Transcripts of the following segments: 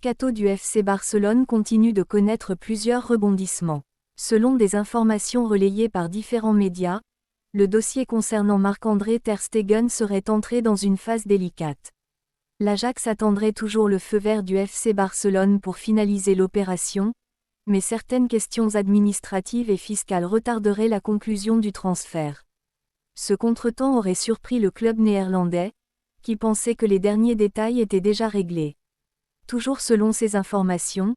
mercato du FC Barcelone continue de connaître plusieurs rebondissements. Selon des informations relayées par différents médias, le dossier concernant Marc-André ter Stegen serait entré dans une phase délicate. L'Ajax attendrait toujours le feu vert du FC Barcelone pour finaliser l'opération, mais certaines questions administratives et fiscales retarderaient la conclusion du transfert. Ce contretemps aurait surpris le club néerlandais, qui pensait que les derniers détails étaient déjà réglés. Toujours selon ces informations,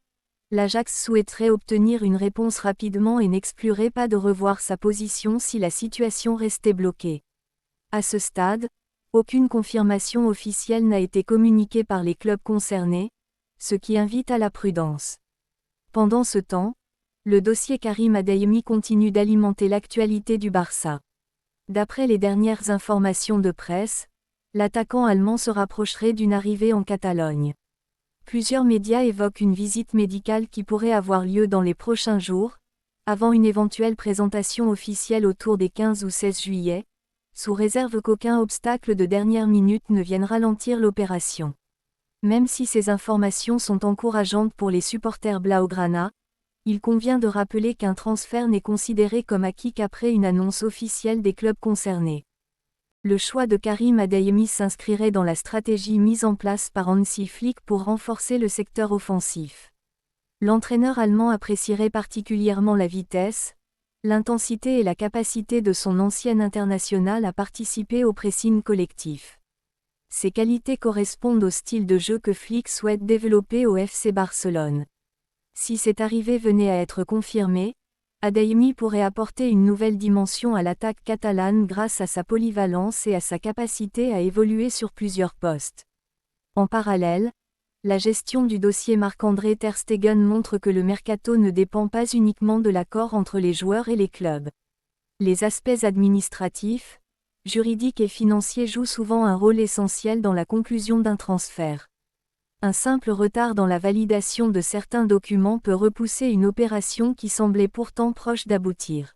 l'Ajax souhaiterait obtenir une réponse rapidement et n'exclurait pas de revoir sa position si la situation restait bloquée. À ce stade, aucune confirmation officielle n'a été communiquée par les clubs concernés, ce qui invite à la prudence. Pendant ce temps, le dossier Karim Adeyemi continue d'alimenter l'actualité du Barça. D'après les dernières informations de presse, l'attaquant allemand se rapprocherait d'une arrivée en Catalogne. Plusieurs médias évoquent une visite médicale qui pourrait avoir lieu dans les prochains jours, avant une éventuelle présentation officielle autour des 15 ou 16 juillet, sous réserve qu'aucun obstacle de dernière minute ne vienne ralentir l'opération. Même si ces informations sont encourageantes pour les supporters blaugrana, il convient de rappeler qu'un transfert n'est considéré comme acquis qu'après une annonce officielle des clubs concernés. Le choix de Karim Adeyemi s'inscrirait dans la stratégie mise en place par Hansi Flick pour renforcer le secteur offensif. L'entraîneur allemand apprécierait particulièrement la vitesse, l'intensité et la capacité de son ancien international à participer au pressing collectif. Ces qualités correspondent au style de jeu que Flick souhaite développer au FC Barcelone. Si cette arrivée venait à être confirmée, Adeyemi pourrait apporter une nouvelle dimension à l'attaque catalane grâce à sa polyvalence et à sa capacité à évoluer sur plusieurs postes. En parallèle, la gestion du dossier Marc-André ter Stegen montre que le mercato ne dépend pas uniquement de l'accord entre les joueurs et les clubs. Les aspects administratifs, juridiques et financiers jouent souvent un rôle essentiel dans la conclusion d'un transfert. Un simple retard dans la validation de certains documents peut repousser une opération qui semblait pourtant proche d'aboutir.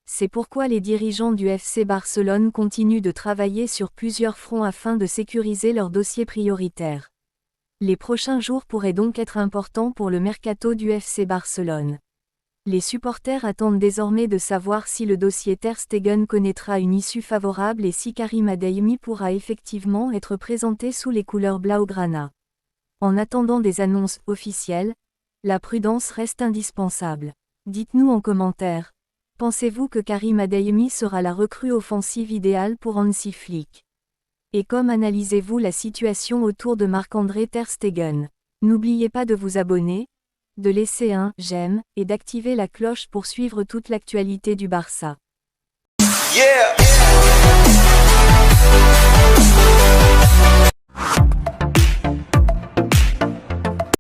C'est pourquoi les dirigeants du FC Barcelone continuent de travailler sur plusieurs fronts afin de sécuriser leurs dossiers prioritaires. Les prochains jours pourraient donc être importants pour le mercato du FC Barcelone. Les supporters attendent désormais de savoir si le dossier ter Stegen connaîtra une issue favorable et si Karim Adeyemi pourra effectivement être présenté sous les couleurs blaugrana. En attendant des annonces officielles, la prudence reste indispensable. Dites-nous en commentaire, pensez-vous que Karim Adeyemi sera la recrue offensive idéale pour Hansi Flick? Et comme analysez-vous la situation autour de Marc-André ter Stegen? N'oubliez pas de vous abonner, de laisser un « j'aime » et d'activer la cloche pour suivre toute l'actualité du Barça. Yeah!